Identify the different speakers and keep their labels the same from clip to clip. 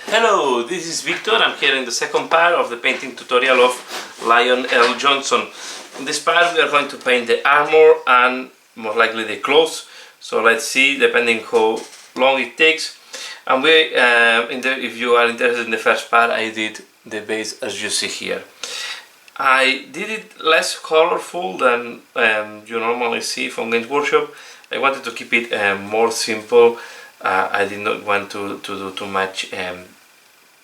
Speaker 1: Hello, this is Victor. I'm here in the second part of the painting tutorial of Lionel Jonson. In this part we are going to paint the armor and most likely the clothes. So let's see, depending how long it takes. And if you are interested in the first part, I did the base as you see here. I did it less colorful than you normally see from Games Workshop. I wanted to keep it more simple. I did not want to do too much.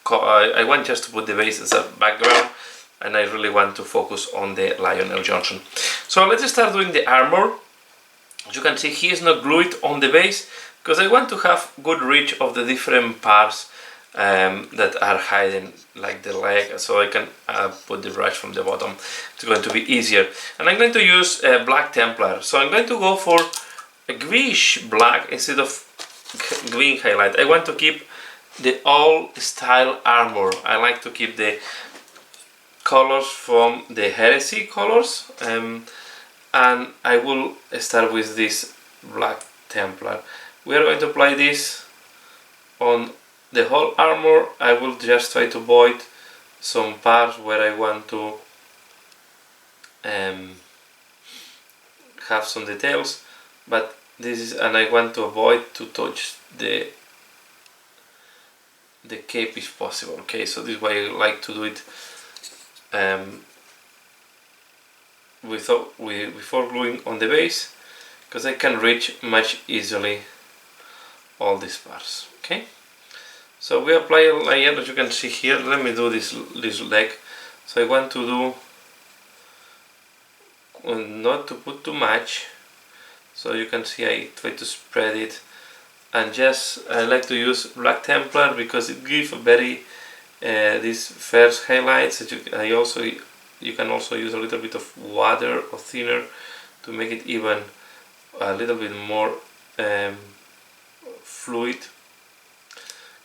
Speaker 1: I want just to put the base as a background, and I really want to focus on the Lionel Jonson. So let's start doing the armor. As you can see, he is not glued on the base because I want to have good reach of the different parts that are hidden, like the leg, so I can put the brush from the bottom. It's going to be easier. And I'm going to use Black Templar. So I'm going to go for a greenish black instead of green highlight. I want to keep the old style armor. I like to keep the colors from the Heresy colors, and I will start with this Black Templar. We are going to apply this on the whole armor. I will just try to avoid some parts where I want to have some details, but this is, and I want to avoid to touch the cape if possible. Okay, so this is why I like to do it before gluing on the base, because I can reach much easily all these parts. Okay, so we apply a layer, as you can see here. Let me do this leg. So I want to do not to put too much. So you can see I try to spread it, and just I like to use Black Templar because it gives a very these first highlights. You can also use a little bit of water or thinner to make it even a little bit more fluid.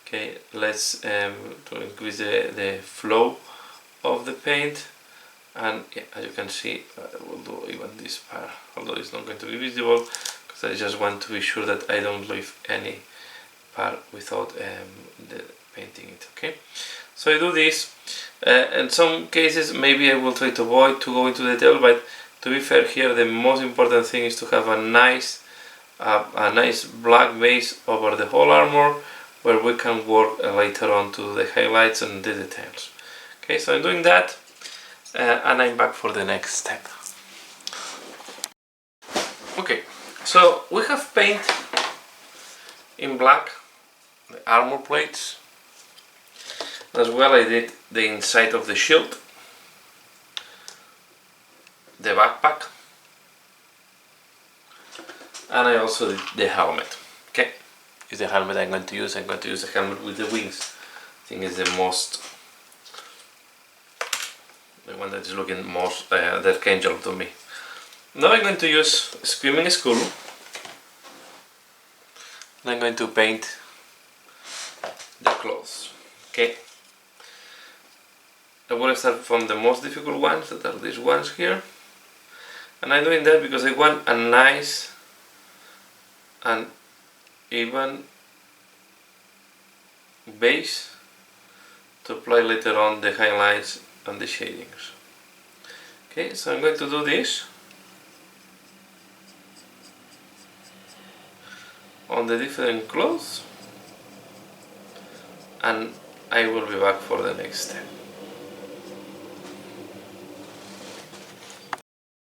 Speaker 1: Okay, let's to increase the flow of the paint. And yeah, as you can see, I will do even this part, although it's not going to be visible, because I just want to be sure that I don't leave any part without the painting it. Okay, so I do this. In some cases, maybe I will try to avoid to go into detail, but to be fair here, the most important thing is to have a nice black base over the whole armor, where we can work later on to the highlights and the details. Okay, so I'm doing that. And I'm back for the next step. Okay, so we have paint in black the armor plates. As well, I did the inside of the shield, the backpack, and I also did the helmet. Okay, is the helmet I'm going to use. I'm going to use the helmet with the wings. I think it's the one that is looking most the Archangel to me. Now I'm going to use Screaming Skull, and I'm going to paint the clothes. Okay, I will start from the most difficult ones, that are these ones here, and I'm doing that because I want a nice and even base to apply later on the highlights and the shadings. Okay, so I'm going to do this on the different clothes, and I will be back for the next step.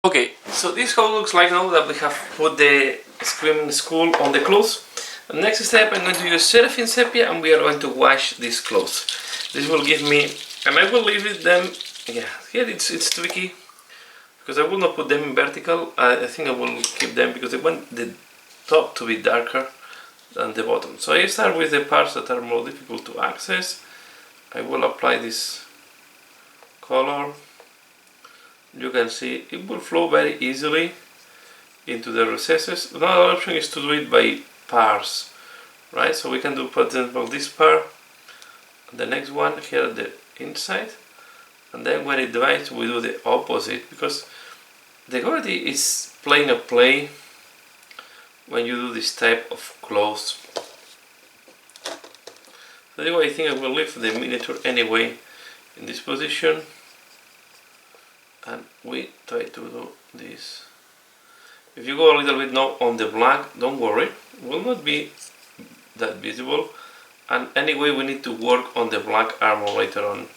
Speaker 1: Okay, so this is how it looks like now that we have put the Screaming Skull on the clothes. The next step, I'm going to use Seraphim Sepia, and we are going to wash these clothes. This will give me, and I will leave them, yeah, here it's tricky, because I will not put them in vertical. I think I will keep them because I want the top to be darker than the bottom. So I start with the parts that are more difficult to access. I will apply this color. You can see it will flow very easily into the recesses. Another option is to do it by parts, right? So we can do, for example, this part, the next one here at the inside, and then when it dries we do the opposite, because the gravity is playing a play when you do this type of clothes. So anyway, I think I will leave the miniature anyway in this position, and we try to do this. If you go a little bit now on the black, don't worry, it will not be that visible, and anyway we need to work on the black armor later on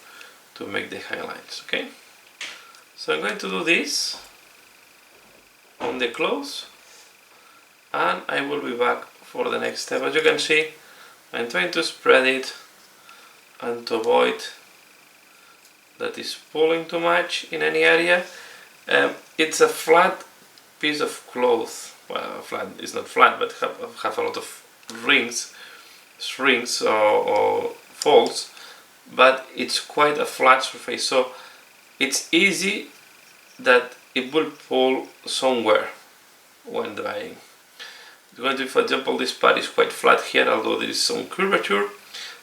Speaker 1: to make the highlights. Okay, so I'm going to do this on the clothes, and I will be back for the next step. As you can see, I'm trying to spread it and to avoid that is pulling too much in any area. It's a flat piece of cloth. Well, flat is not flat, but have a lot of rings, strings or folds, but it's quite a flat surface, so it's easy that it will pull somewhere when drying. Going to, for example, this part is quite flat here, although there is some curvature,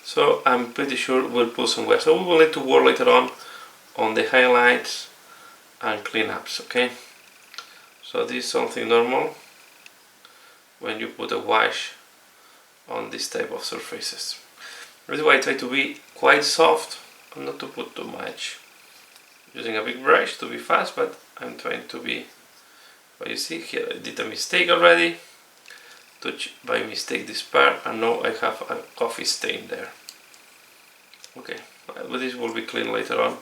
Speaker 1: so I'm pretty sure it will pull somewhere. So we will need to work later on the highlights and cleanups. Okay, so this is something normal when you put a wash on this type of surfaces. That's why I try to be quite soft and not to put too much. Using a big brush to be fast, but I'm trying to be. But you see here I did a mistake already. Touch by mistake this part, and now I have a coffee stain there. Okay, but this will be clean later on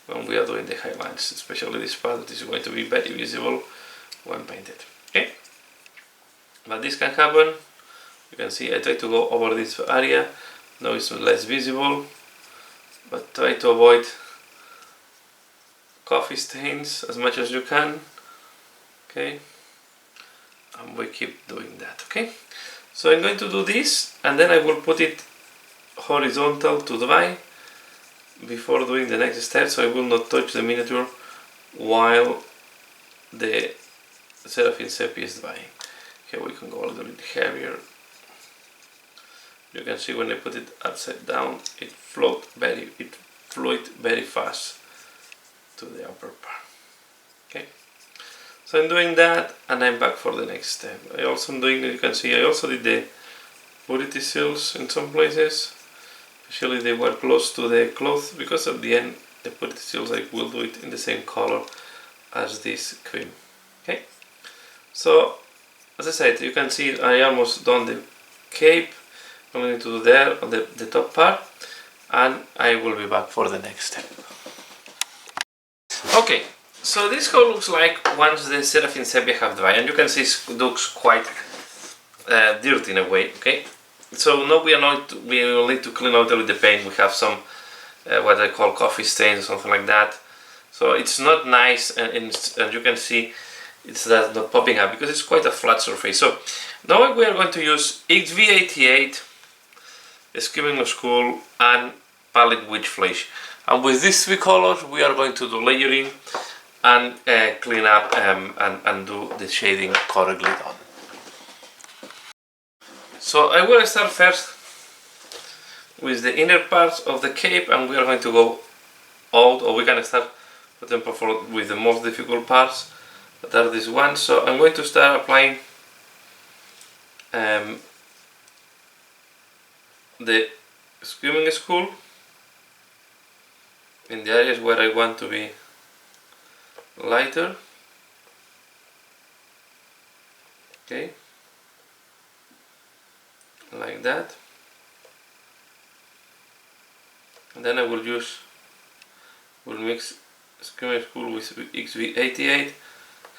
Speaker 1: when we are doing the highlights, especially this part that is going to be very visible when painted. Okay, but this can happen. You can see I try to go over this area. Now it's less visible, but try to avoid coffee stains as much as you can. Okay, and we keep doing that. Okay, so I'm going to do this, and then I will put it horizontal to dry before doing the next step, so I will not touch the miniature while the Seraphim Sepia is drying. Here we can go a little bit heavier. You can see when I put it upside down, it fluid very fast to the upper part. Okay, so I'm doing that, and I'm back for the next step. I also am doing, you can see, I also did the purity seals in some places. Actually, they were close to the cloth, because at the end the purity seals I will do it in the same color as this cream. Okay, so as I said, you can see I almost done the cape. I'm going to do there on the top part, and I will be back for the next step. Okay, so this how it looks like once the Seraphim Sepia have dried, and you can see it looks quite dirty in a way. Okay, so now we will need to clean out a little the paint. We have some what I call coffee stains or something like that. So it's not nice, and you can see it's not popping up because it's quite a flat surface. So now we are going to use XV88, Skimming Skull, and Palette Witch Flesh. And with these three colors we are going to do layering and clean up and do the shading correctly done. So I will start first with the inner parts of the cape, and we are going to go out, or we can start, for example, with the most difficult parts, that are these ones. So I'm going to start applying the Skimming Skull in the areas where I want to be lighter. Okay, like that, and then I will mix Skimming Skull with XV88,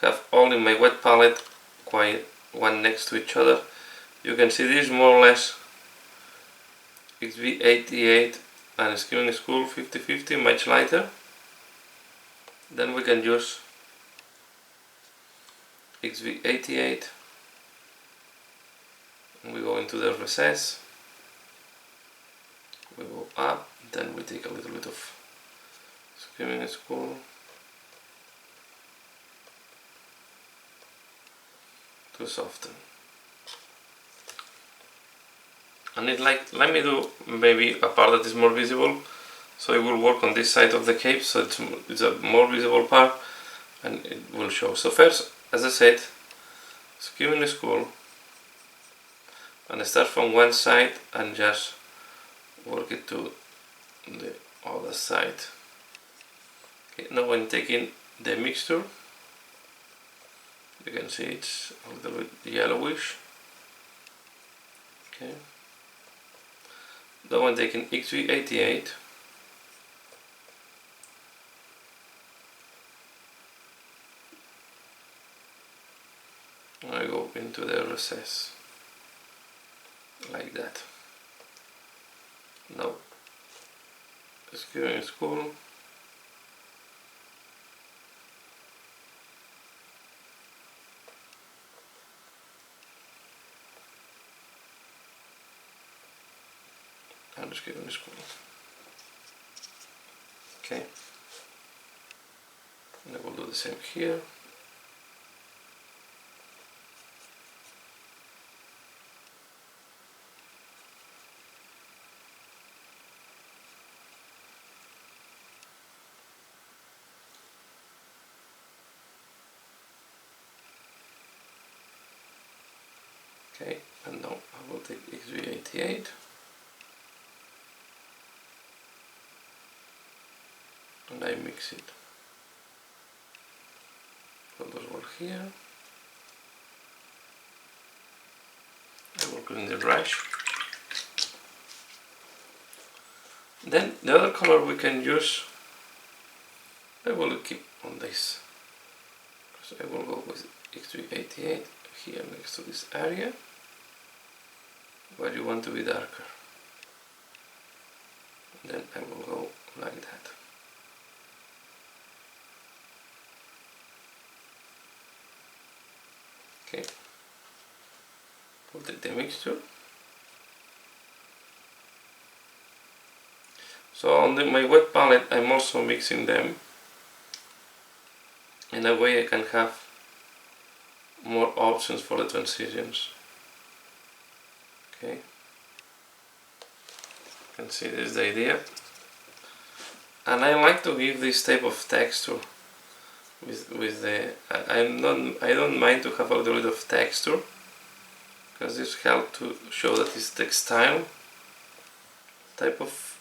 Speaker 1: have all in my wet palette, quite one next to each other. You can see this more or less XV88 and Skimming Skull 50-50, much lighter. Then we can use XV88, and we go into the recess, we go up, then we take a little bit of Skimming Skull, to soften. And let me do maybe a part that is more visible, so I will work on this side of the cape, so it's a more visible part, and it will show. So first, as I said, Skimming Skull, and I start from one side and just work it to the other side. Okay, now I'm taking the mixture. You can see it's a little bit yellowish. Okay. Now I'm taking XV88. I go into the recess like that. Now, skewing is cool. And skewing is cool. Okay. And I will do the same here. Okay, and now I will take XV88 and I mix it. Colors over here. I will clean the brush. Then the other color we can use, I will keep on this, because I will go with XV88 here next to this area where you want to be darker. Then I will go like that. Okay, we'll take the mixture. So on my wet palette I'm also mixing them. In a way I can have more options for the transitions. Okay, you can see this is the idea. And I like to give this type of texture with the, I don't mind to have a little bit of texture, because this helps to show that it's textile type of,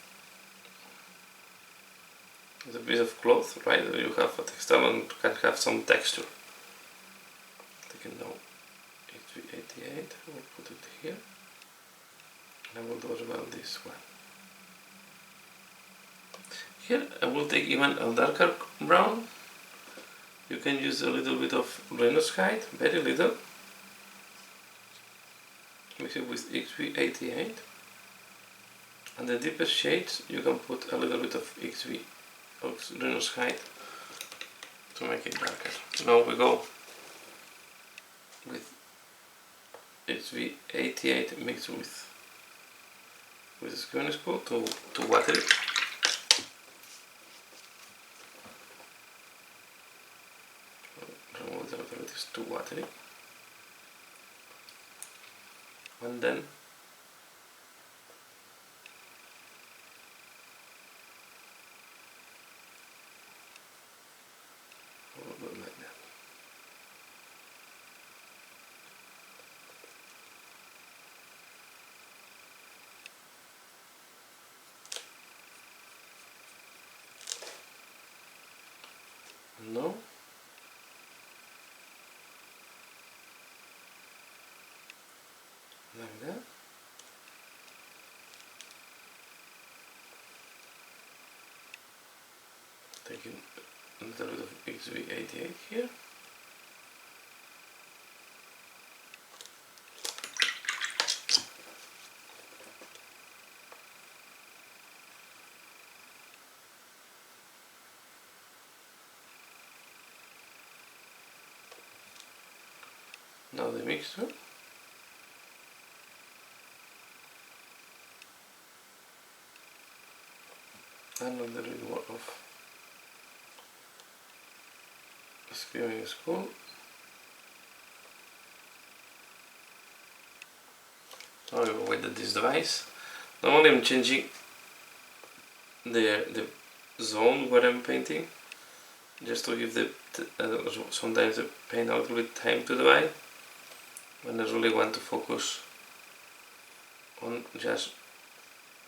Speaker 1: it's a piece of cloth, right? You have a textile and can have some texture. Taking now XV88, I will put it here, and I will do as well this one. Here I will take even a darker brown. You can use a little bit of Reynolds height, very little. Mix it with XV88. And the deepest shades you can put a little bit of Reynolds height to make it darker. Now we go with XV88 mixed with the skewing spool to water it. Remove the little bit too watery. And then like that. No. Like that. Taking a little bit of XV88 here. Now the mixture. And a little bit more of skewing is cool. Now I will wait this device. Normally I'm changing the zone where I'm painting, just to give sometimes the paint a little bit time to dry, when I really want to focus on just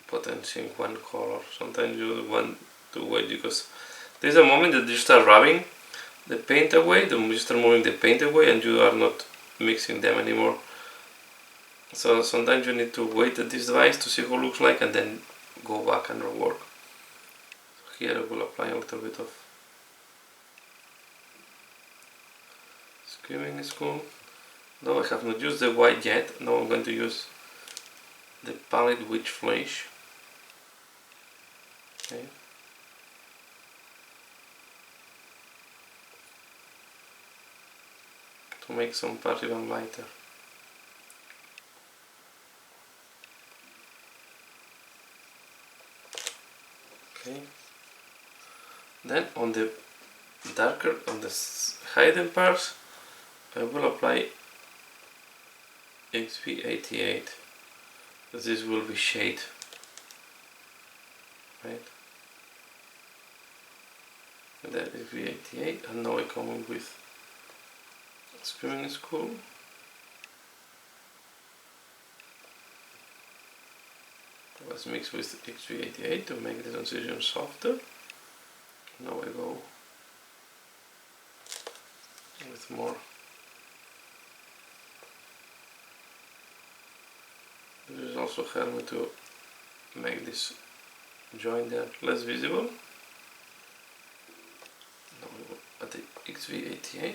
Speaker 1: potentiating one color. Sometimes you want to wait because there's a moment that you start rubbing the paint away, you start moving the paint away and you are not mixing them anymore. So sometimes you need to wait at this device to see how it looks like and then go back and rework. So here I will apply a little bit of skimming is cool. No, I have not used the white yet. Now I'm going to use the palette Witch Flesh. Okay. To make some parts even lighter. Okay. Then on the darker, on the hidden parts, I will apply XV88. This will be shade, right? And that is XV88, and now I come in with Screaming is Cool. Let's mix with XV88 to make the transition softer. Now I go with more. This is also help me to make this joint there less visible. Now we go at the XV88.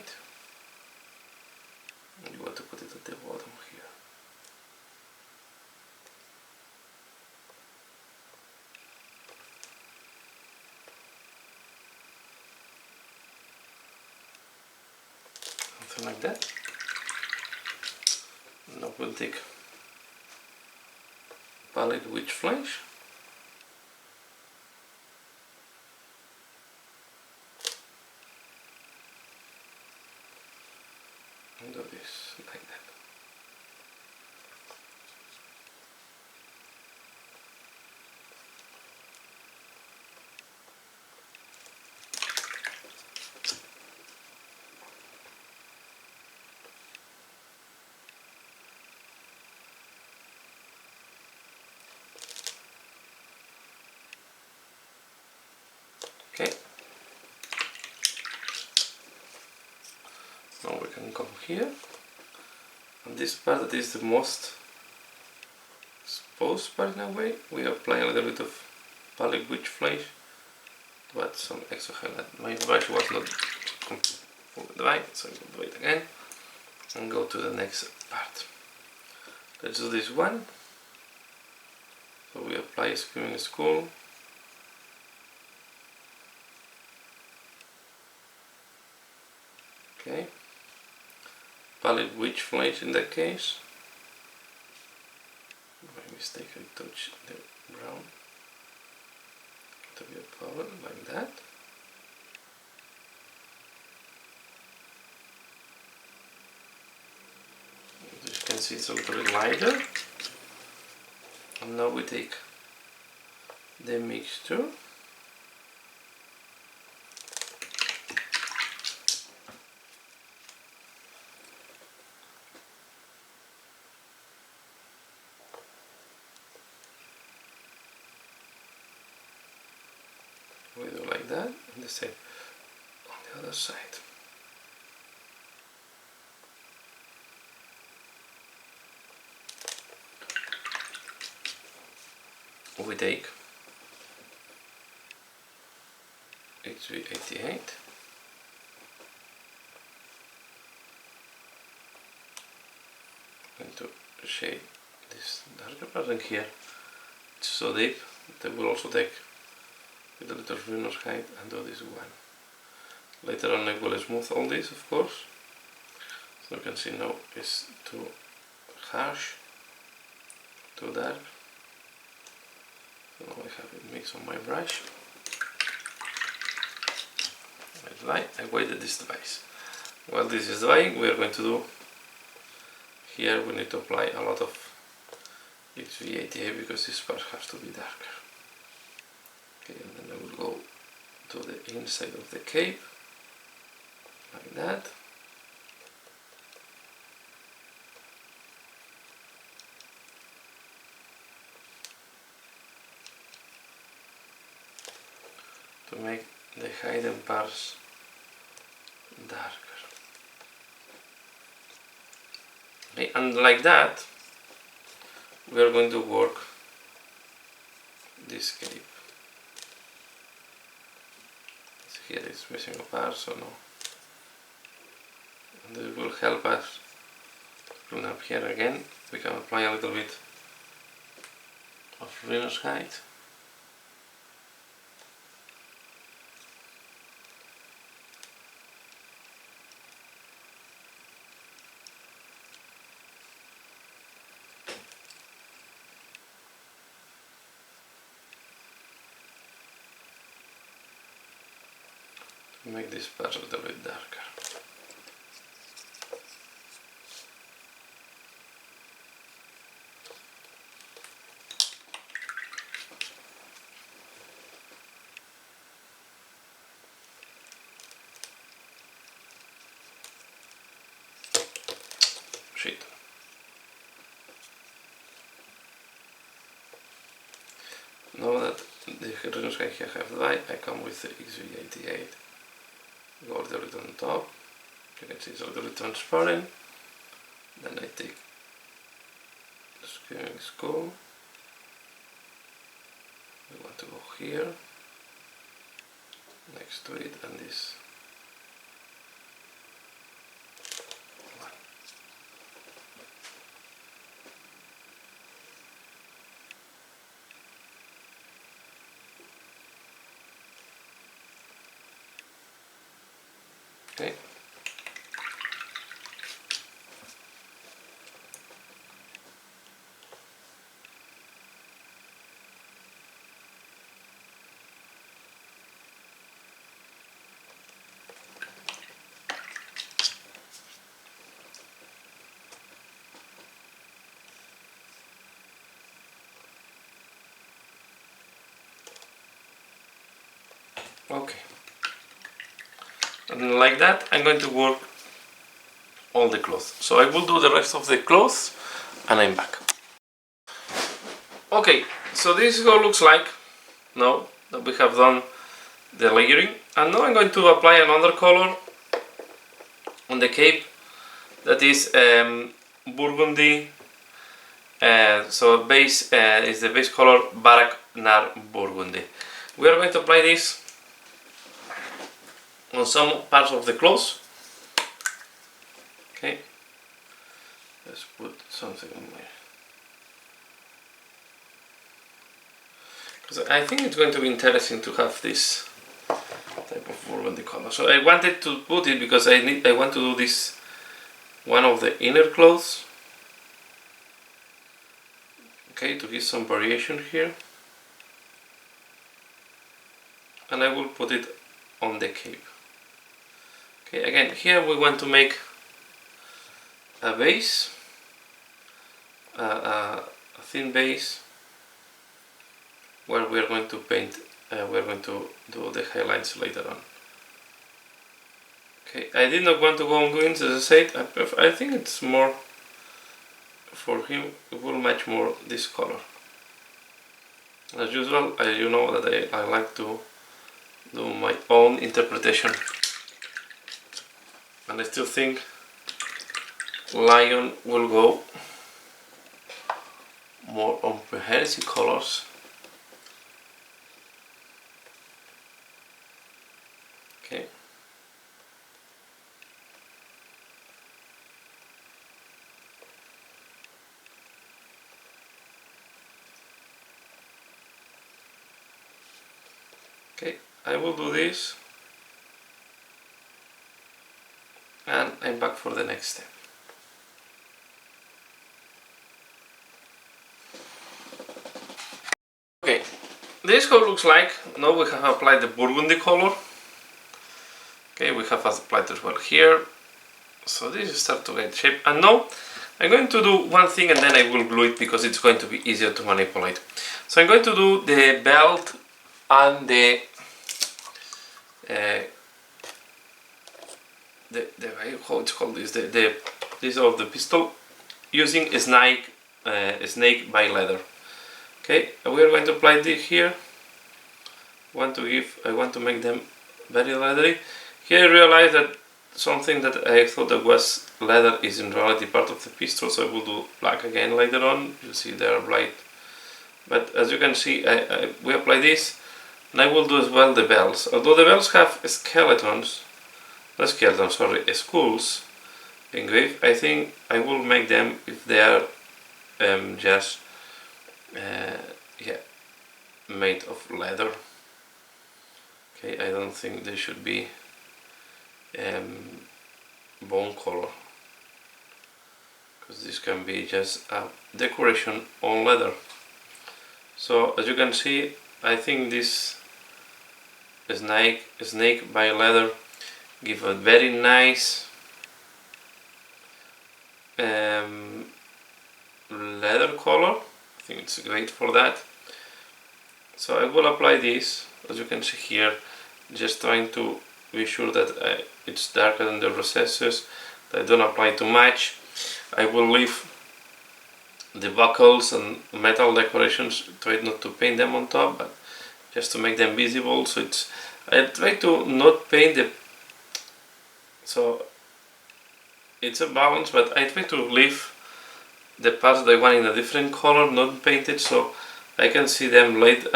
Speaker 1: And you want to put it at the bottom here. Something like that. Now we'll take palette Witch Flesh. And do this like that. Okay. Now we can come here, and this part that is the most exposed part in a way, we apply a little bit of palette Witch Flesh to add some extra highlight. My brush was not fully dry, so I will do it again and go to the next part. Let's do this one. So we apply Screaming is Cool. Okay, palette Witch Flesh in that case. By mistake I touched the brown. To be a palette like that. As you can see, it's a little bit lighter. And now we take the mixture. We do like that, and the same on the other side. We take XV88 and to shade this darker part, and here it's so deep that I will also take with a little Venus height and do this one. Later on I will smooth all this, of course. So you can see now it's too harsh, too dark. So now I have it mixed on my brush. I waited this device. While this is drying, we are going to do, here we need to apply a lot of XV88 because this part has to be darker. Okay, and then I will go to the inside of the cape, like that. to make the hidden parts darker. Okay, and like that we are going to work this cape. So here it's missing a part, so no. And this will help us to clean up here again. We can apply a little bit of Reno's height. Make this part a little bit darker. Shit. Now that the Reno's height here have dried, I come with the XV88. Go a little bit on top, you can see it's a little bit transparent. Then I take the skewing skull, we want to go here, next to it, and this one. Okay. Okay. And like that I'm going to work all the clothes. So I will do the rest of the clothes and I'm back. Okay, so this is how it looks like now that we have done the layering. And now I'm going to apply another color on the cape that is burgundy. So base is the base color Barak Nar Burgundy. We are going to apply this on some parts of the clothes. Okay, let's put something in there, because I think it's going to be interesting to have this type of burgundy color. So I wanted to put it because I want to do this one of the inner clothes. Okay, to give some variation here, and I will put it on the cape. Okay, again here we want to make a base, a thin base, where we are going to paint, we are going to do the highlights later on. Okay, I did not want to go on greens, as I said. I think it's more, for him, it will match more this color. As usual, you know that I like to do my own interpretation. And I still think Lion will go more on preheresy colors. Okay. Okay, I will do this. And I'm back for the next step. Okay, this is how it looks like. Now we have applied the burgundy color. Okay, we have applied as well here. So this is start to get shape. And now I'm going to do one thing and then I will glue it because it's going to be easier to manipulate. So I'm going to do the belt and the how it's called is this of the pistol using a snake by leather. Okay, we are going to apply this here I want to make them very leathery. Here I realized that something that I thought that was leather is in reality part of the pistol, so I will do black again later on. You see they are bright, but as you can see we apply this, and I will do as well the bells. Although the bells have skulls engraved, I think I will make them if they are just yeah, made of leather. Okay, I don't think they should be bone color, because this can be just a decoration on leather. So as you can see, I think this snake by leather give a very nice leather color. I think it's great for that. So I will apply this, as you can see here, just trying to be sure that it's darker than the recesses, that I don't apply too much. I will leave the buckles and metal decorations, try not to paint them on top, but just to make them visible. So I try to not paint so it's a balance, but I try to leave the parts that I want in a different color, not painted, so I can see them later,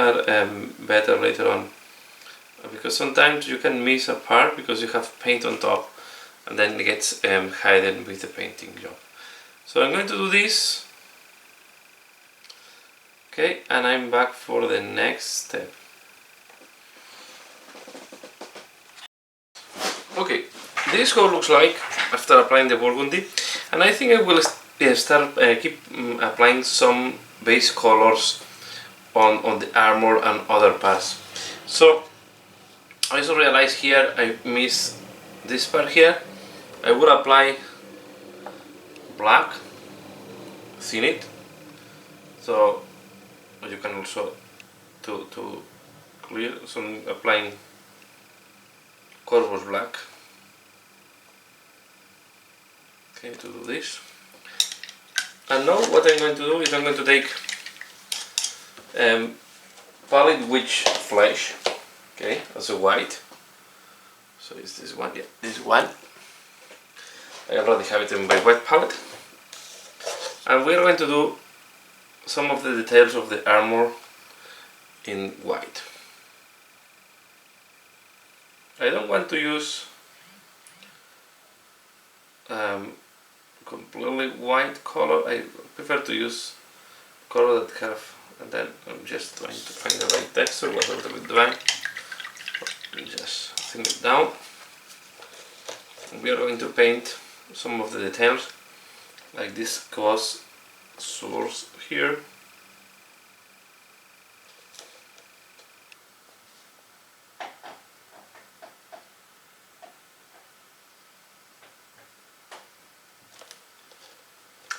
Speaker 1: better later on. Because sometimes you can miss a part because you have paint on top, and then it gets hidden with the painting job. So I'm going to do this. Okay, and I'm back for the next step. Okay, this is how it looks like after applying the burgundy, and I think I will keep applying some base colors on the armor and other parts. So I also realized here I missed this part here. I would apply black, thin it, so you can also to clear, so I'm applying Corvus black. Okay, to do this. And now what I'm going to do is I'm going to take pallid witch flesh, okay, as a white. So it's this one, yeah, this one. I already have it in my white palette. And we're going to do some of the details of the armor in white. I don't want to use completely white color. I prefer to use color that have, and then I'm just trying to find the right texture. Was a little bit dry. Just thin it down. We are going to paint some of the details, like this cross source here.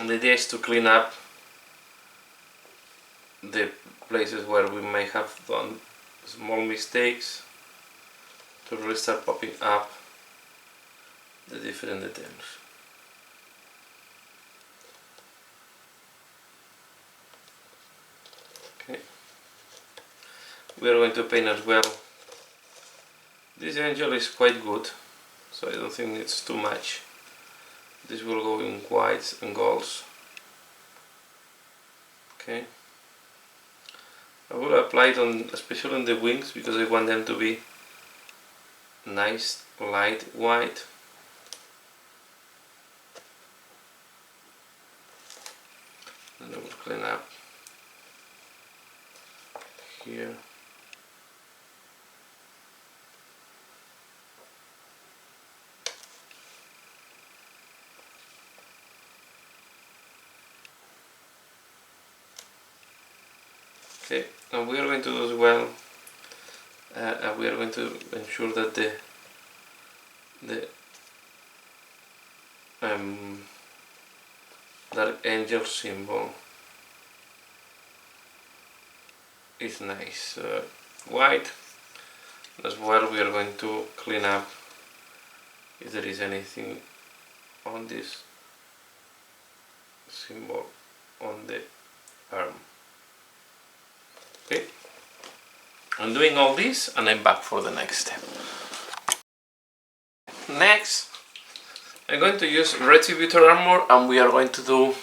Speaker 1: And the idea is to clean up the places where we may have done small mistakes, to really start popping up the different details. Okay. We are going to paint as well. This angel is quite good, so I don't think it's too much. This will go in whites and golds. Okay. I will apply it on, especially on the wings, because I want them to be nice light white. And I will clean up here. Okay, and we are going to do as well, we are going to ensure that the dark angel symbol is nice white. As well, we are going to clean up if there is anything on this symbol on the arm. Okay, I'm doing all this and I'm back for the next step. Next, I'm going to use Retributor armor, and we are going to do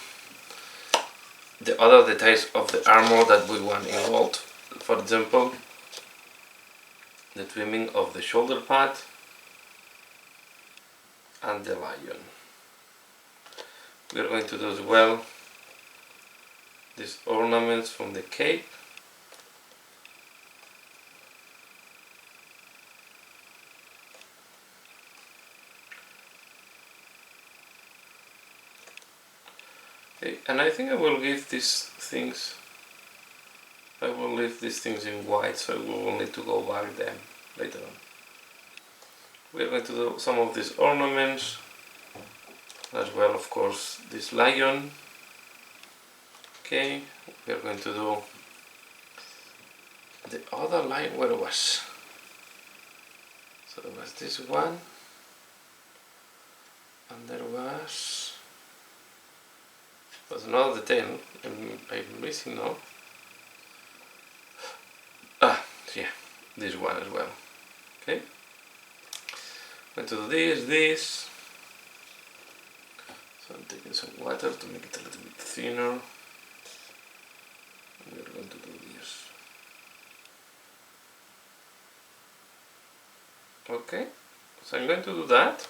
Speaker 1: the other details of the armor that we want in gold. For example, the trimming of the shoulder pad and the lion. We are going to do as well these ornaments from the cape. Okay, and I think I will give these things, I will leave these things in white, so we will need to go back them later on. We are going to do some of these ornaments as well, of course, this lion. Okay, we are going to do the other lion. Where it was? So there was this one, and there was another detail I'm missing now. Yeah, this one as well. Okay, I'm going to do this. So I'm taking some water to make it a little bit thinner. And we're going to do this. Okay, so I'm going to do that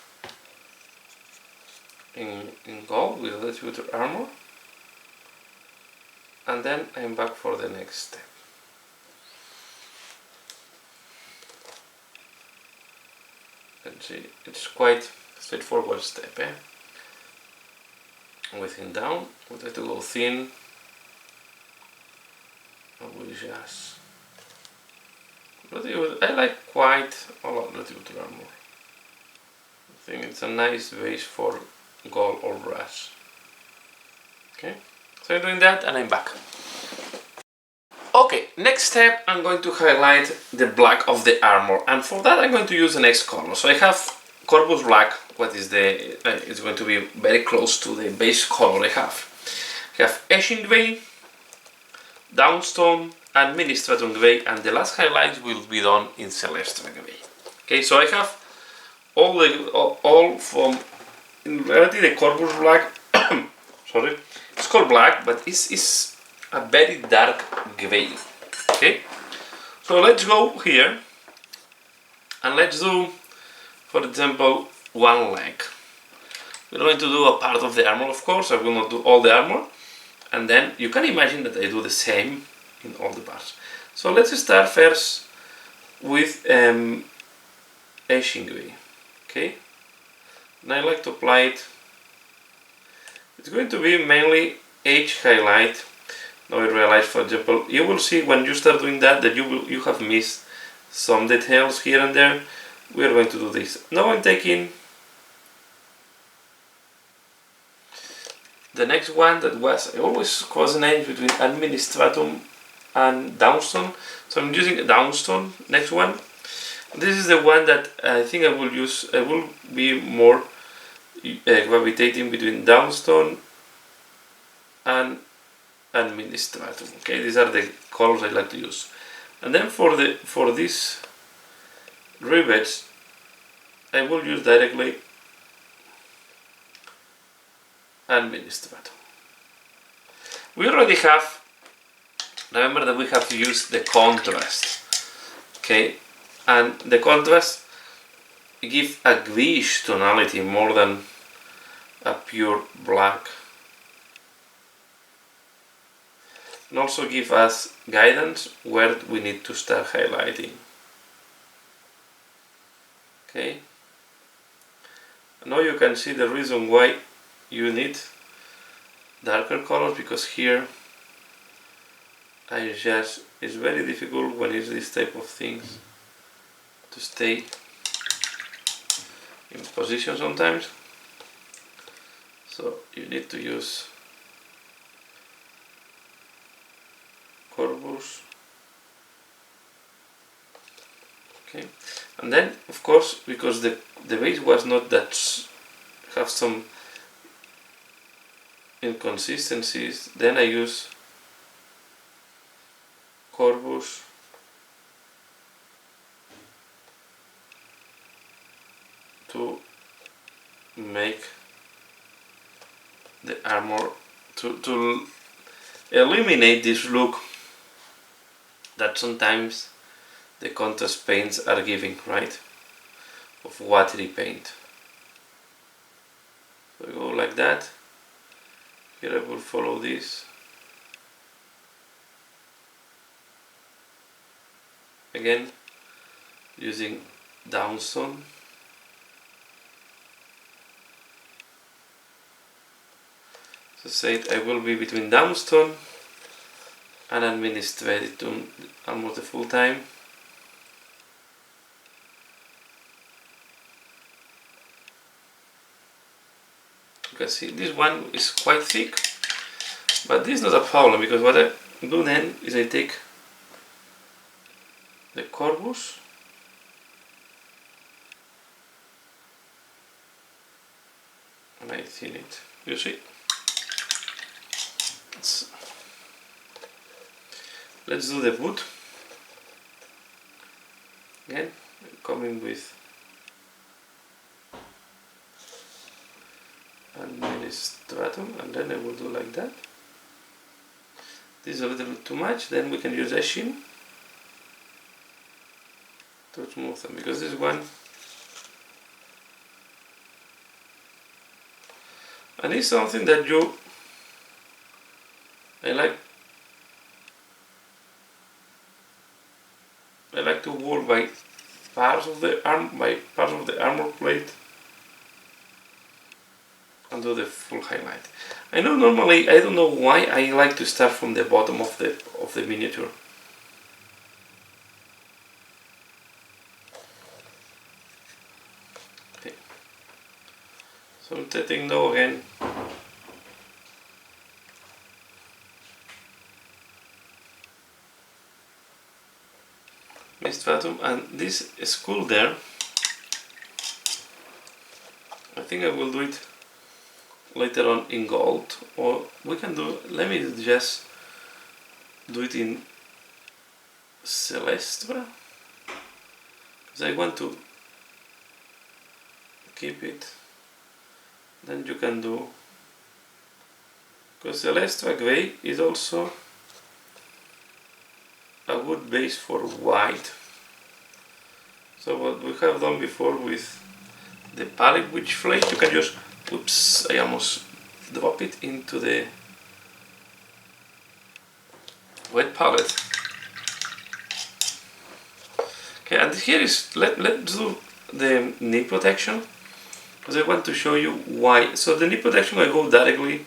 Speaker 1: in gold with Retributor armor, and then I'm back for the next step. You can see it's quite straightforward step, with him down, we try to go thin, and we just I like quite a lot of Retributor armor. I think it's a nice base for gold or brass. Okay, so I'm doing that and I'm back. Okay, next step, I'm going to highlight the black of the armor, and for that I'm going to use the next color. So I have Corvus Black, what is the, it's going to be very close to the base color I have. I have Etching Gray, Downstone and Mini Stratum Gray, and the last highlights will be done in Celestial Gray. Okay, so I have all from, in reality the Corvus Black, sorry, it's called black, but it's a very dark gray. Okay, so let's go here and let's do, for example, one leg. We're going to do a part of the armor, of course. I will not do all the armor, and then you can imagine that I do the same in all the parts. So let's start first with Etching Gray. Okay, and I like to apply it. It's going to be mainly edge highlight. Now I realize, for example, you will see when you start doing that you have missed some details here and there. We are going to do this. Now I'm taking the next one that was, I always cross the names between Administratum and Downstone. So I'm using Downstone, next one. This is the one that I think I will use, I will be more gravitating between Downstone and Administratum. Okay, these are the colors I like to use. And then for these rivets, I will use directly Administratum. We already have, remember that we have to use the contrast. Okay, and the contrast gives a grayish tonality more than a pure black. And also give us guidance where we need to start highlighting. Okay, now you can see the reason why you need darker colors, because here it's very difficult when it's this type of things to stay in position sometimes, so you need to use Corvus. Okay, and then of course, because the base was not that, have some inconsistencies, then I use Corvus make the armor to eliminate this look that sometimes the contrast paints are giving, right? Of watery paint. So I go like that. Here I will follow this. Again, using downstone. So said I will be between downstone and administratum almost the full time. You can see this one is quite thick, but this is not a problem, because what I do then is I take the corpus and I thin it. You see? Let's do the wood. Again, coming with administratum, and then I will do like that. This is a little bit too much, then we can use etching to smooth them, because this one, and it's something that I like to work by parts of the armor plate and do the full highlight. I know normally, I don't know why I like to start from the bottom of the miniature. Okay. So I'm taking now again. Stratum, and this skull there, I think I will do it later on in gold, or we can do, let me just do it in Celestra, because I want to keep it. Then you can do, because Celestra Grey is also a good base for white. So what we have done before with the palette witch flake, you can just, oops, I almost drop it into the wet palette. Okay, and here is, let's do the knee protection, because I want to show you why. So the knee protection, I go directly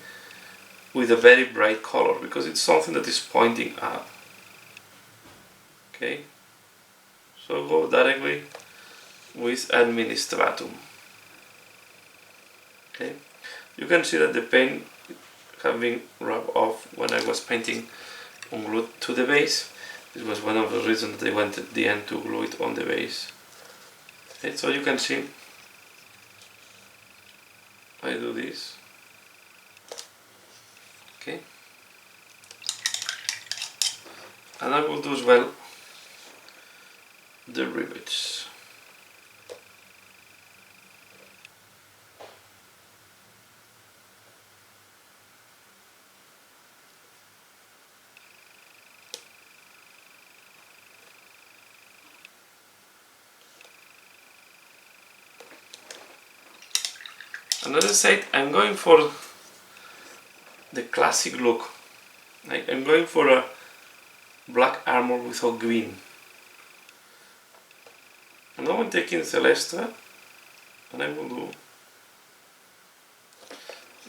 Speaker 1: with a very bright color, because it's something that is pointing up. Okay, so go directly with administratum. Okay, you can see that the paint have been rubbed off when I was painting unglued to the base. This was one of the reasons that I wanted at the end to glue it on the base. Okay, so you can see I do this. Okay, and I will do as well the rivets. And as I said, I'm going for the classic look. I'm going for a black armor without green. And now I'm taking Celestra, and I will do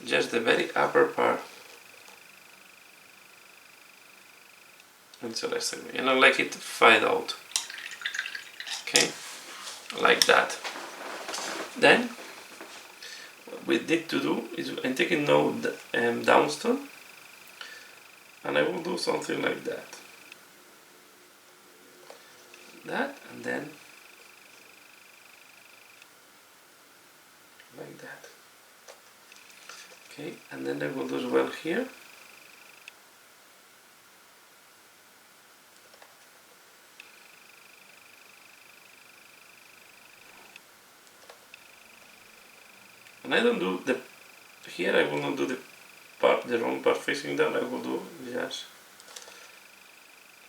Speaker 1: just the very upper part in Celestra green, and I like it fade out. Okay, like that. Then what we need to do is I'm taking now the downstone, and I will do something like that. And then like that. Okay, and then I will do as well here. And I don't do the, here I will not do the wrong part facing down, I will do just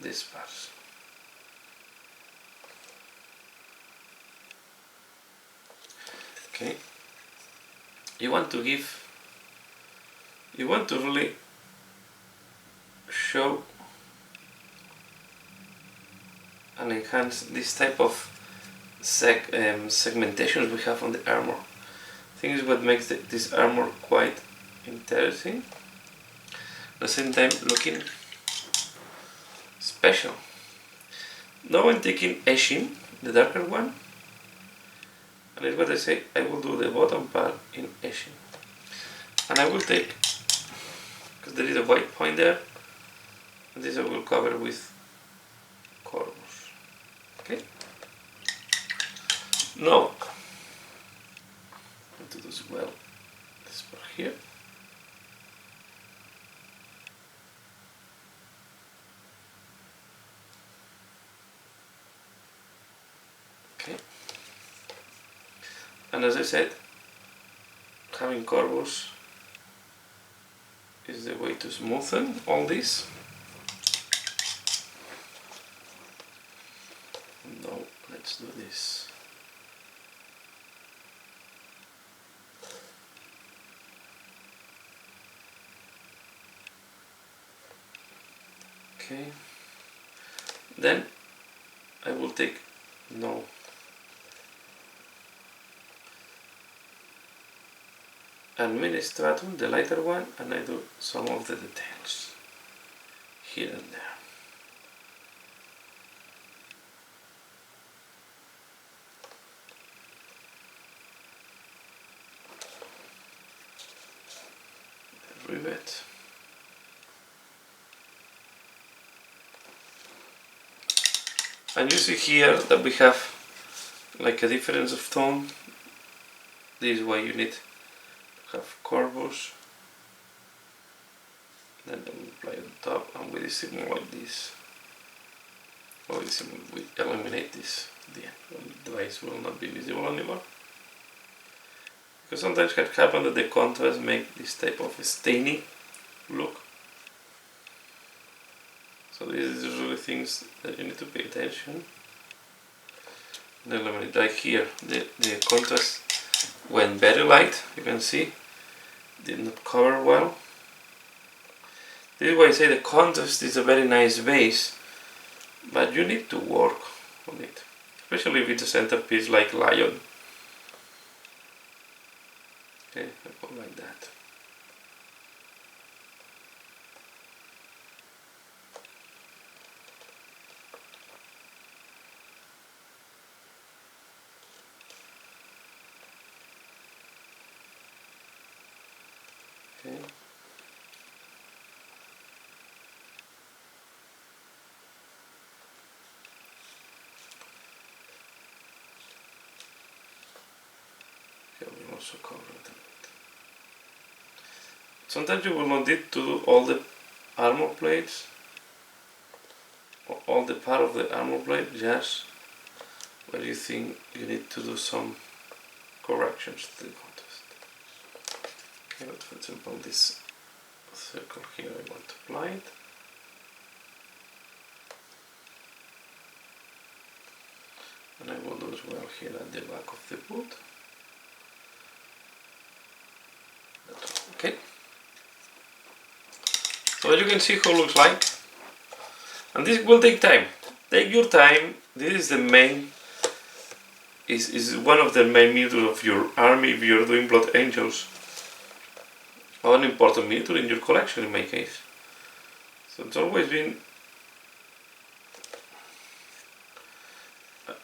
Speaker 1: this part. Okay, you want to really show and enhance this type of segmentations we have on the armor. I think is what makes this armor quite interesting. At the same time looking special. Now I'm taking Eshin, the darker one, and it's what I say, I will do the bottom part in Eshin. And I will take, because there is a white point there, and this I will cover with Corvus. Okay? Now, to do as well this part here. Okay. And as I said, having Corvus is the way to smoothen all this. Now let's do this. Okay. Then I will take Administratum, the lighter one, and I do some of the details here and there. The rivet. And you see here that we have like a difference of tone. This is why you need have Corvus, then I will apply on top, and we distribute like this. Obviously we eliminate this at the end, the device will not be visible anymore. Because sometimes it can happen that the contrast make this type of stainy look. So these are really things that you need to pay attention. Then eliminate, like here, the contrast went very light, you can see. Did not cover well. This is why I say the contrast is a very nice base, but you need to work on it, especially if it's a centerpiece like Lion. Okay, I go like that. Okay. Here we also cover it. Sometimes you will not need to do all the armor plates, or all the part of the armor plate, just where you think you need to do some corrections to the contrast. Okay, but for example, this circle here I want to apply it. And I will do as well here at the back of the boot. Okay. So you can see how it looks like. And this will take time. Take your time. This is the main, is one of the main miniatures of your army if you're doing Blood Angels. Or an important miniature in your collection in my case. So it's always been,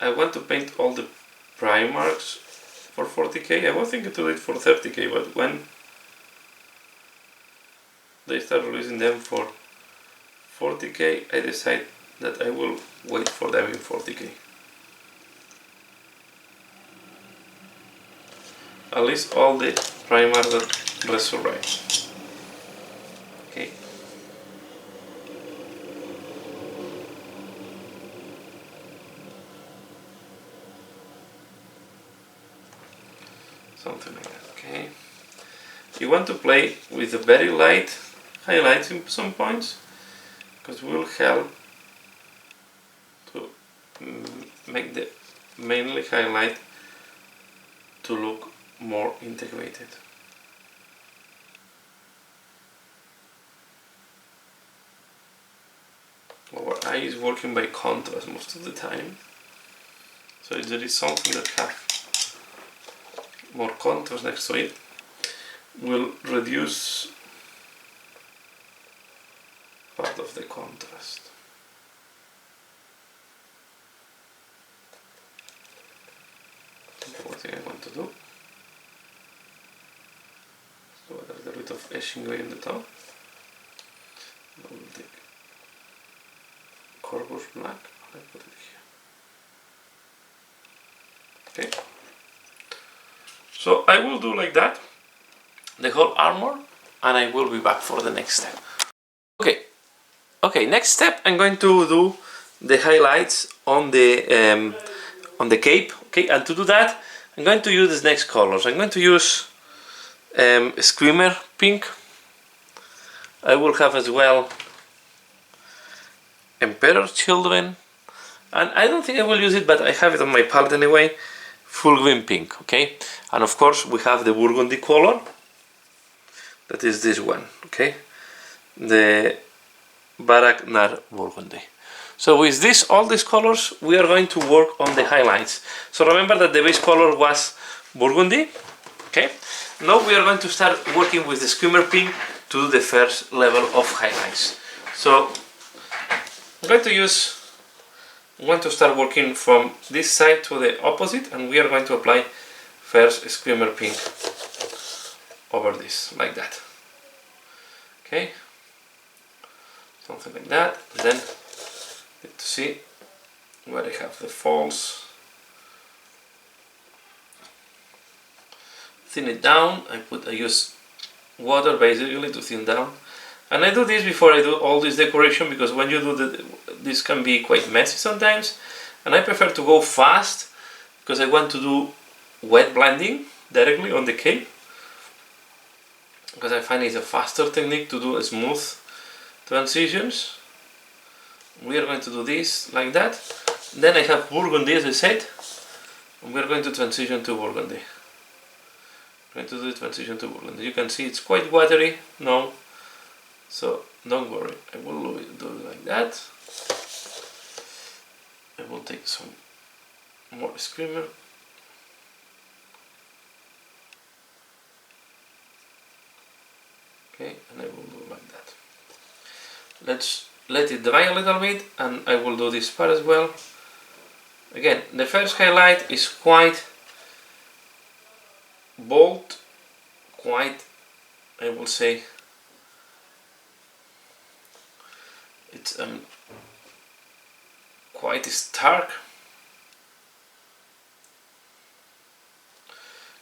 Speaker 1: I want to paint all the Primarchs for 40k. I was thinking to do it for 30k, but when they start releasing them for 40k, I decide that I will wait for them in 40k. At least all the Primarchs that resurrect. Okay. something like that. Okay. You want to play with a very light highlights in some points, because it will help to make the mainly highlight to look more integrated. Our eye is working by contrast most of the time, so if there is something that has more contrast next to it, will reduce part of the contrast. What thing I want to do, so a little bit of etching way in the top. I will take Corpus black, I put it here. Okay. So I will do like that, the whole armor, and I will be back for the next step. Okay, next step I'm going to do the highlights on the cape. Okay, and to do that I'm going to use these next colors. I'm going to use Screamer Pink. I will have as well Emperor Children, and I don't think I will use it, but I have it on my palette anyway, Full Green Pink. Okay, and of course we have the burgundy color, that is this one. Okay, the Barak Nar Burgundy. So with this, all these colors, we are going to work on the highlights. So remember that the base color was burgundy. Okay, now we are going to start working with the Screamer Pink to do the first level of highlights. So I'm going to start working from this side to the opposite, and we are going to apply first Screamer Pink over this, like that. Okay, something like that. And then to see where I have the falls, thin it down. I use water basically to thin down, and I do this before I do all this decoration, because when you do this can be quite messy sometimes, and I prefer to go fast because I want to do wet blending directly on the cape, because I find it's a faster technique to do smooth transitions. We are going to do this like that. Then I have burgundy, as I said, and we are going to transition to burgundy. Going to do the transition to burgundy. You can see it's quite watery now, so don't worry. I will do it like that. I will take some more Screamer. Okay, and I will do like that. Let's let it dry a little bit, and I will do this part as well. Again, the first highlight is quite bold, quite, I will say, it's quite stark.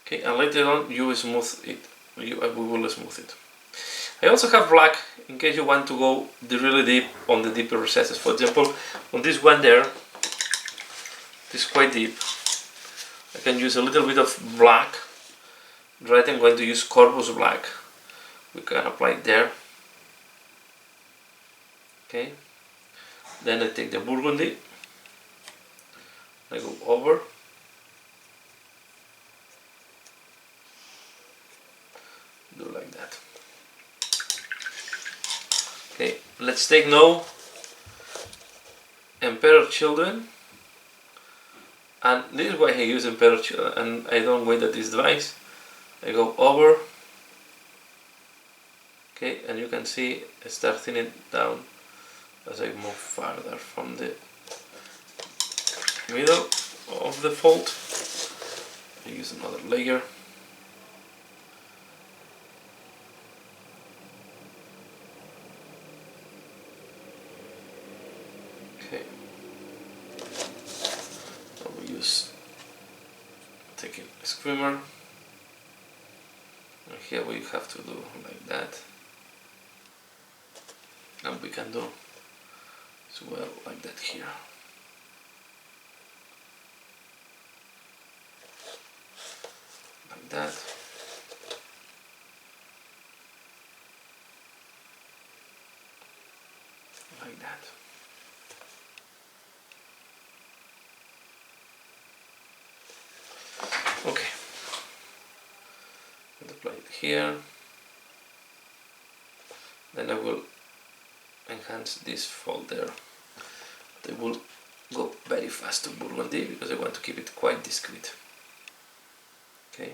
Speaker 1: Okay, and later on you will smooth it. We will smooth it. I also have black in case you want to go really deep on the deeper recesses. For example, on this one there, this is quite deep. I can use a little bit of black. Right, I'm going to use Corpus black. We can apply it there. Okay. Then I take the burgundy. I go over. Do like that. Okay, let's take now Emperor Children, and this is why I use Emperor Children, and I don't wait that this dries. I go over, okay, and you can see I start thinning down as I move farther from the middle of the fold. I use another layer. Okay, I will use taking a Screamer, and here we have to do like that, and we can do as well like that here. Like that. Like that. Okay. And apply it here. Then I will enhance this folder. I will go very fast to burgundy because I want to keep it quite discreet. Okay.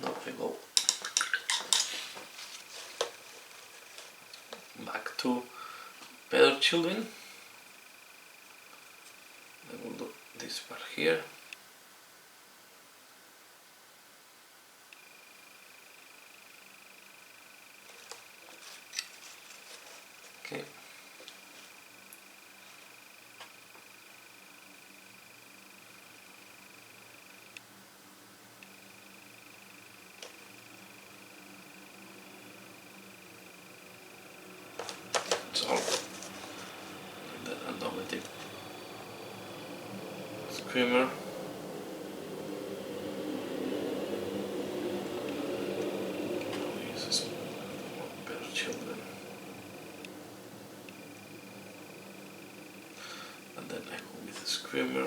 Speaker 1: Now I go back to Better Children. I will do this part here. Okay. That's all. And then I'm done with it. Screamer. This is Better Children. And then I go with the Screamer.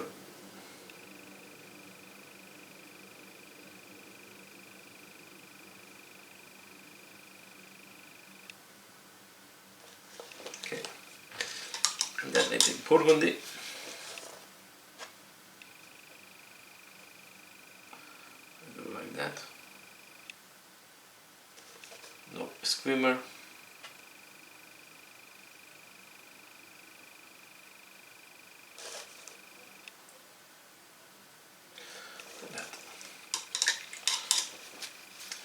Speaker 1: Okay. And then I take burgundy. Like that. No Screamer. Like that.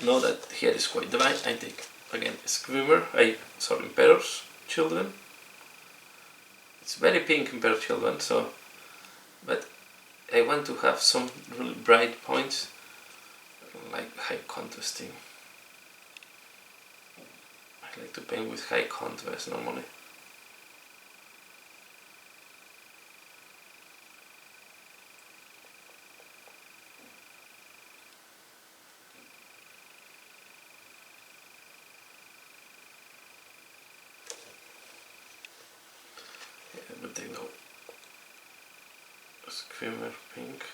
Speaker 1: Now that here is quite dry, I take again Screamer. Emperor's Children. It's very pink in Emperor's Children, so but I want to have some really bright points, like high contrasting. I like to paint with high contrast normally. I will take now Screamer pink.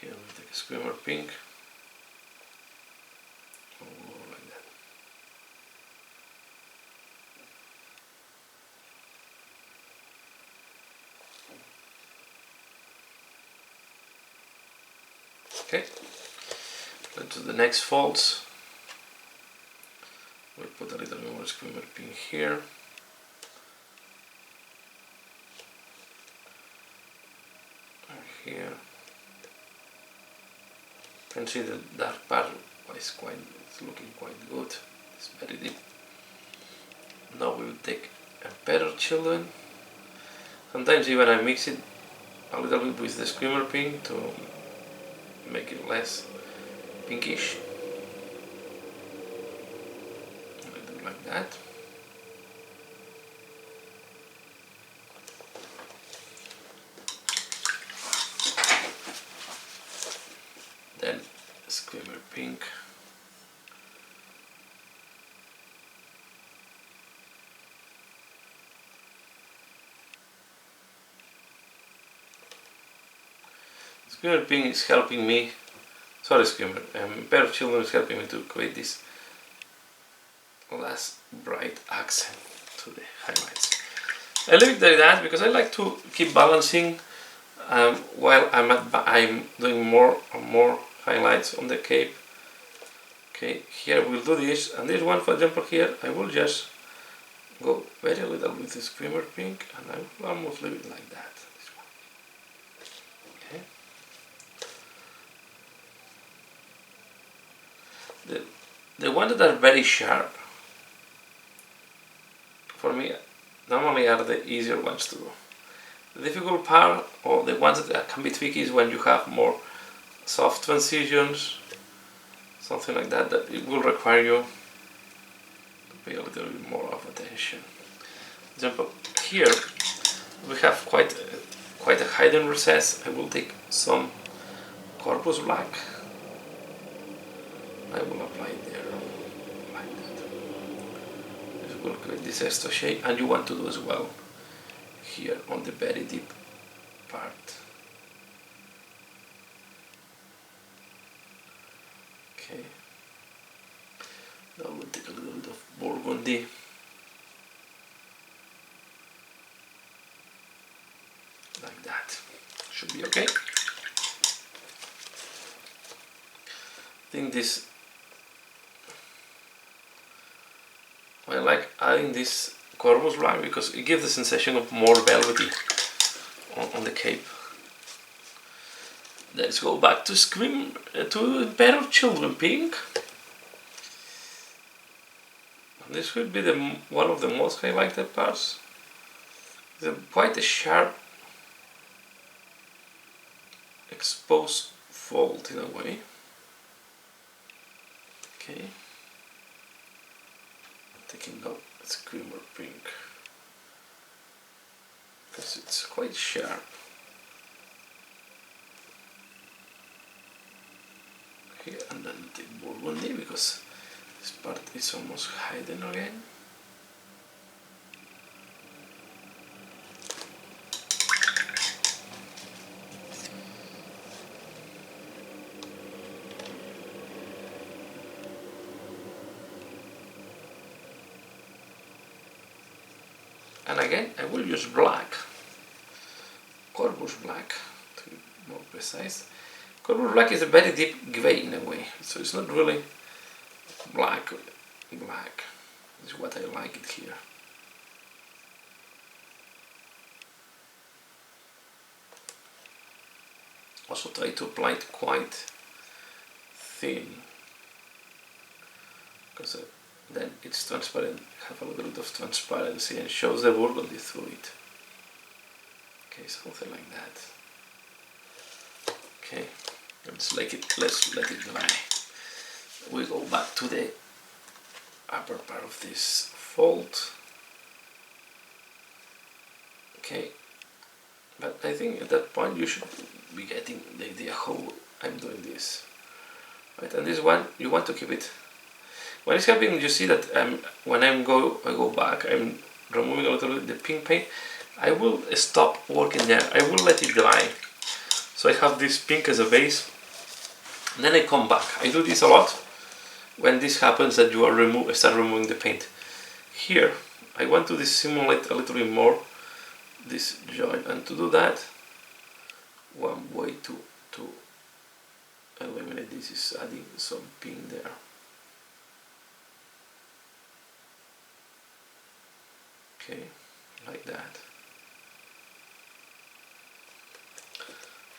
Speaker 1: Here we take a Screamer pink. Oh, like that. Okay. Then to the next folds. We'll put a little more Screamer pink here. And here. You can see the dark part is it's looking quite good. It's very deep. Now we will take Emperor Children. Sometimes even I mix it a little bit with the Screamer pink to make it less pinkish. I do like that. Then Screamer pink. Screamer pink is helping me. Sorry, Screamer. Emperor Children is helping me to create this last bright accent to the highlights. I leave it like that because I like to keep balancing while I'm doing more and more highlights on the cape. Okay, here we'll do this, and this one, for example, here I will just go very little with the Screamer pink, and I will almost leave it like that. This one. Okay. The ones that are very sharp, for me, normally are the easier ones to do. The difficult part, or the ones that can be tricky, is when you have more soft transitions, something like that, that it will require you to pay a little bit more of attention. For example, here we have quite a hidden recess. I will take some corpus black. I will apply it there, like that. This will create this extra shade, and you want to do as well here on the very deep part. Okay. Now we'll take a little bit of burgundy. Like that. Should be okay. I think this, I like adding this corpus black because it gives the sensation of more velvety on the cape. Let's go back to Imperial Children Pink. This will be one of the most highlighted parts. It's quite a sharp exposed fold in a way. Okay. Taking out Screamer Pink because it's quite sharp. Here, and then take burgundy because this part is almost hidden again. And again, I will use black, corpus black, to be more precise. Corpus black is a very deep grey in a way, so it's not really black. This is what I like it here. Also try to apply it quite thin, because then it's transparent, have a little bit of transparency and shows the burgundy through it. Okay, something like that. Okay, let's let it dry. We go back to the upper part of this fold. Okay, but I think at that point you should be getting the idea how I'm doing this. Right, and this one you want to keep it. When it's happening, you see that when I go back, I'm removing a little bit the pink paint. I will stop working there. I will let it dry. So I have this pink as a base. And then I come back. I do this a lot. When this happens, that you are start removing the paint. Here, I want to dissimulate a little bit more this joint, and to do that, one way to eliminate this is adding some pink there. Okay, like that.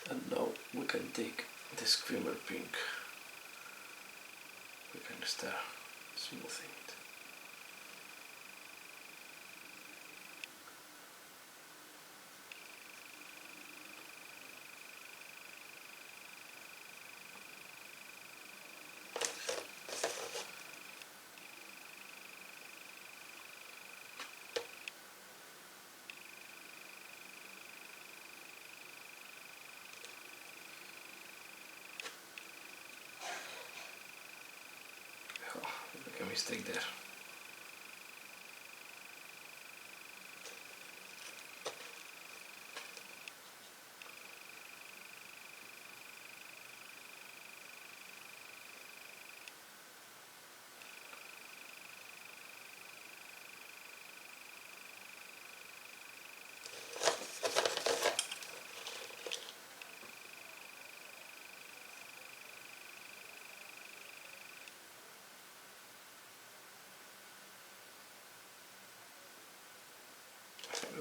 Speaker 1: And now we can take the Screamer Pink. We can start smoothing it. Make a mistake there.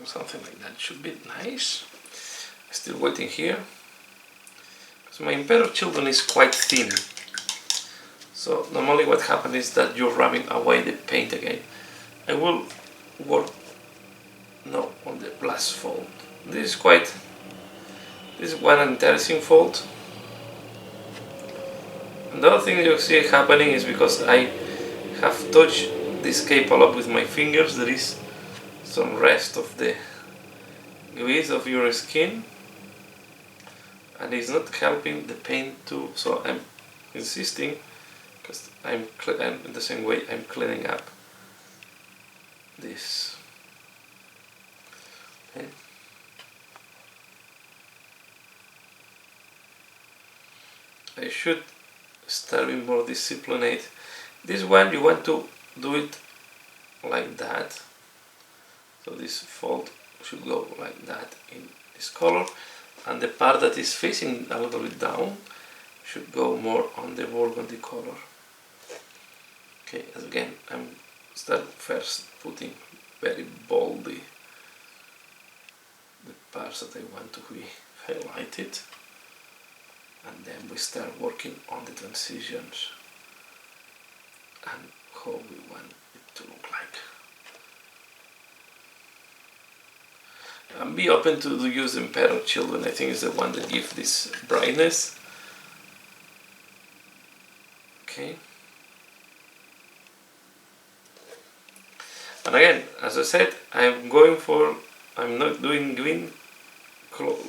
Speaker 1: Something like that should be nice. Still waiting here, because my Imperial Children is quite thin. So normally what happens is that you're rubbing away the paint again. I will work now on the last fold. This is one interesting fault. Another thing you see happening is because I have touched this cape a lot with my fingers, there is some rest of the grease of your skin, and it's not helping the paint too, so I'm insisting, because I'm in the same way I'm cleaning up this. Okay. I should start being more disciplined. This one you want to do it like that, so this fold should go like that in this color, and the part that is facing a little bit down should go more on the burgundy color. Okay, again I'm start first putting very boldly the parts that I want to be highlighted, and then we start working on the transitions and how we want it to look like. And be open to use Emperor Children. I think is the one that gives this brightness. Okay. And again, as I said, I'm not doing green,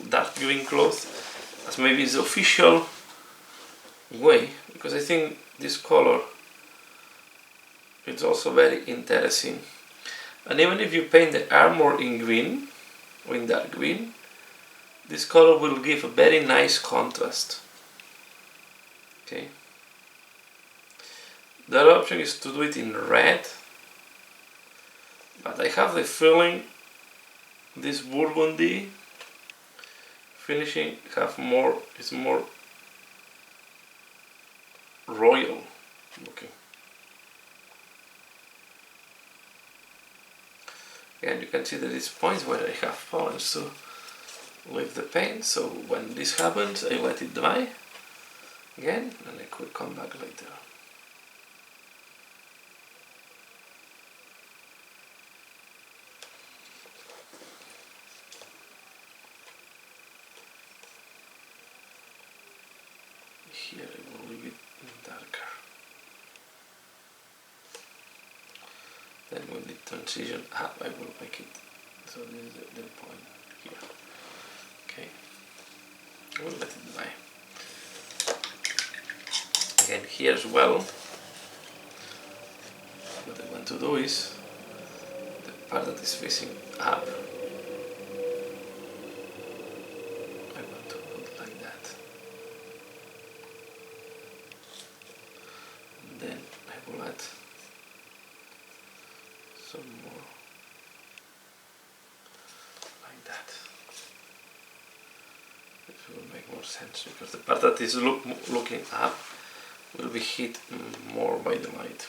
Speaker 1: dark green clothes as maybe the official way, because I think this color it's also very interesting. And even if you paint the armor in green or in dark green, this color will give a very nice contrast. Okay. The other option is to do it in red, but I have the feeling this burgundy finishing is more royal looking. Again, you can see that it's points where I have problems to leave the paint, so when this happens I let it dry again and I could come back later. Here I will leave it darker. Then when the transition up, I will make it, so this is the point here. Okay, I will let it dry. Again, here as well, what I want to do is, the part that is facing up, I want to put like that. And then I will add some more like that. This will make more sense because the part that is looking up will be hit more by the light.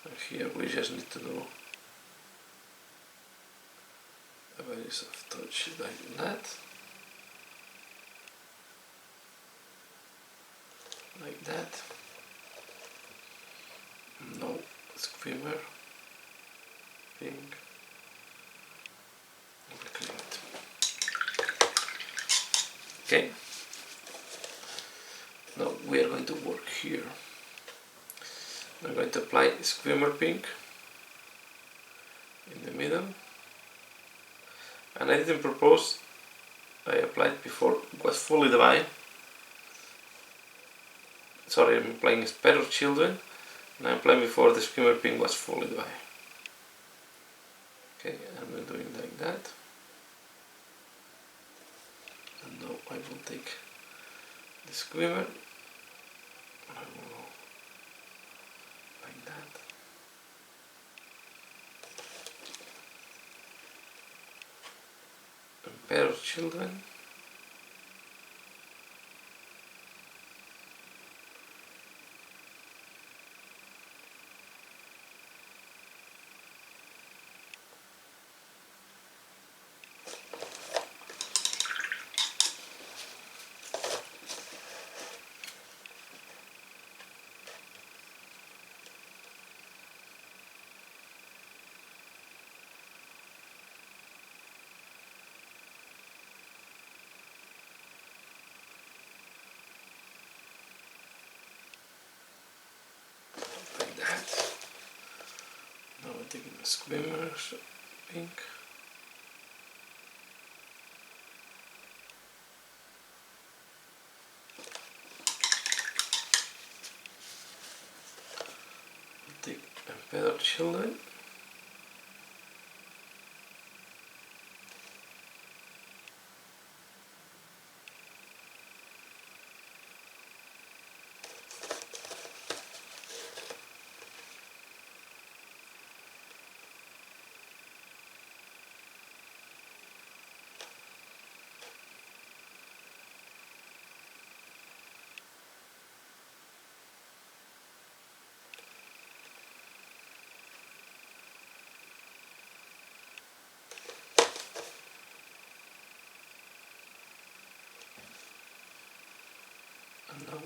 Speaker 1: And here we just need to do a very soft touch like that. Like that. No screamer. Pink. Okay. Now we are going to work here. I'm going to apply Screamer Pink in the middle, and I didn't propose, I applied before it was fully dry. Sorry, I'm applying Spare Children, and I'm applying before the Screamer Pink was fully dry. Okay, I'm doing like that, and now I will take the Screamer. I will go like that. Pair of Children. taking the squimmers pink. Take Emperor Children. And now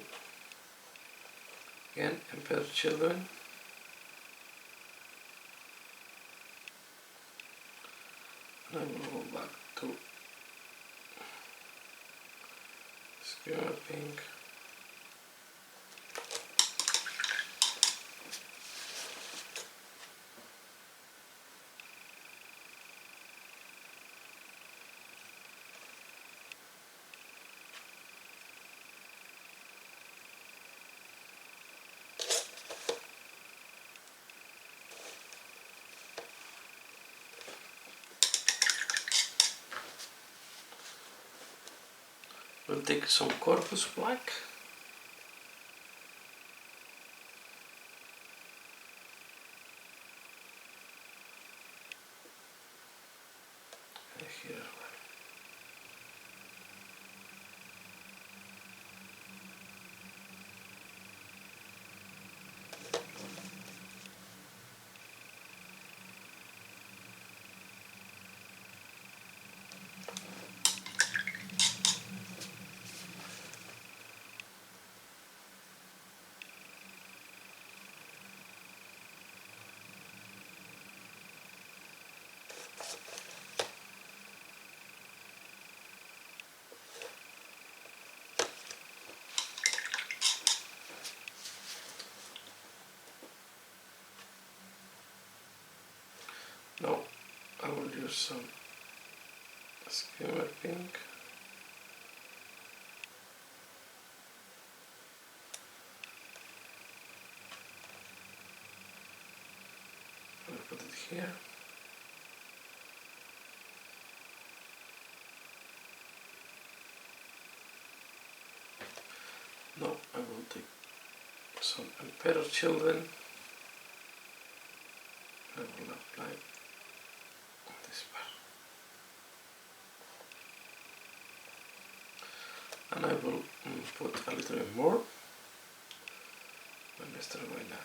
Speaker 1: again Emperor Children. And I will go back to Skimmer Pink. We'll take some Corpus Black. And here. Now I will use some Skimmer Pink. I'll put it here. Now I will take some Emperor Children. I will apply on this part. And I will put a little bit more when I start going up.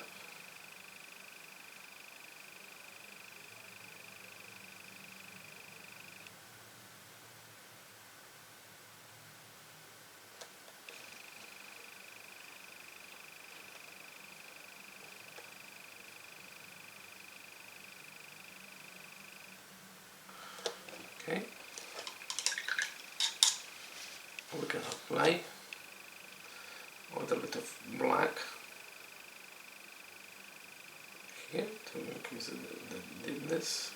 Speaker 1: Okay, we can apply a little bit of black here to increase the deepness,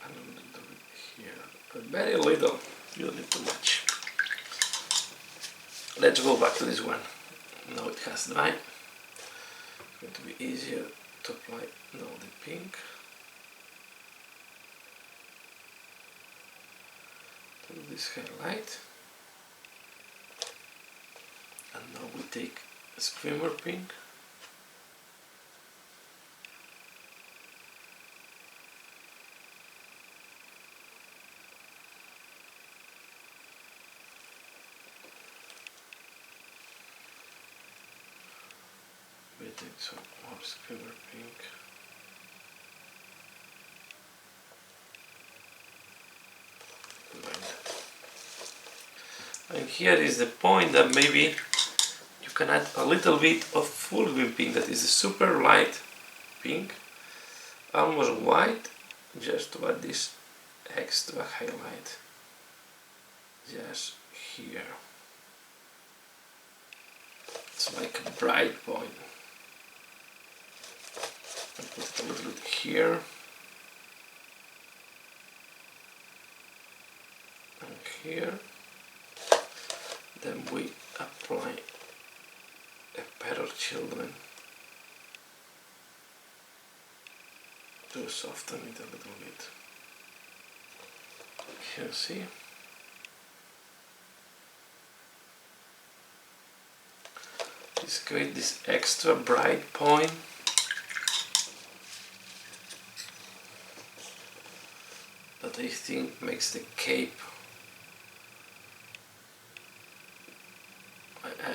Speaker 1: and a little bit here, but very little, you don't need too much. Let's go back to this one. Now it has dried. It's going to be easier to apply now the pink. This highlight, and now we take a Skimmer Pink, we take some more Skimmer Pink. And here is the point that maybe you can add a little bit of full green pink, that is a super light pink, almost white, just to add this extra highlight, just here. It's like a bright point. and put it a little bit here and here. Then we apply a pair of children to soften it a little bit. Here, see? Just create this extra bright point. That I think makes the cape.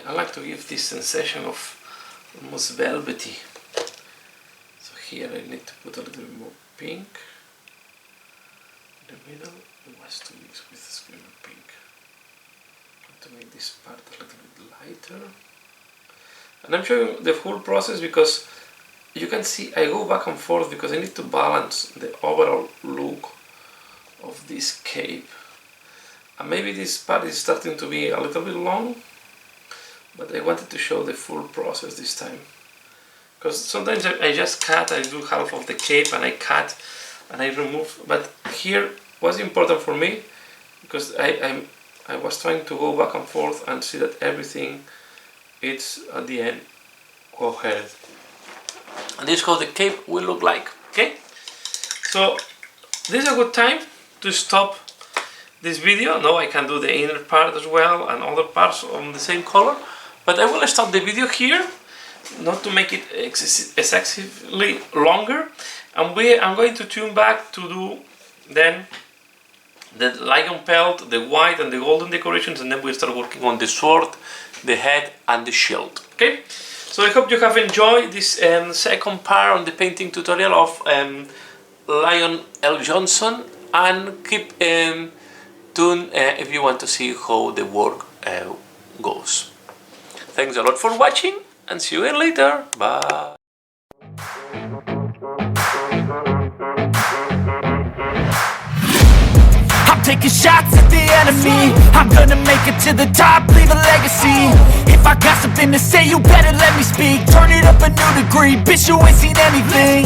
Speaker 1: I like to give this sensation of almost velvety. So here I need to put a little bit more pink in the middle. It was to mix with the screamer pink. To make this part a little bit lighter. And I'm showing the full process because you can see I go back and forth because I need to balance the overall look of this cape. And maybe this part is starting to be a little bit long, but I wanted to show the full process this time. Because sometimes I just cut, I do half of the cape and I cut and I remove, but here was important for me because I was trying to go back and forth and see that everything is at the end coherent. And this is how the cape will look like, okay? So this is a good time to stop this video. Now I can do the inner part as well and other parts on the same color, but I will stop the video here, not to make it excessively longer, and I'm going to tune back to do then the lion pelt, the white and the golden decorations, and then we'll start working on the sword, the head and the shield. Okay, so I hope you have enjoyed this second part on the painting tutorial of Lionel Jonson, and keep tuned if you want to see how the work goes. Thanks a lot for watching and see you again later. Bye.
Speaker 2: I'm taking shots at the enemy. I'm gonna make it to the top, leave a legacy. If I got something to say, you better let me speak. Turn it up a new degree, bitch, you ain't seen anything.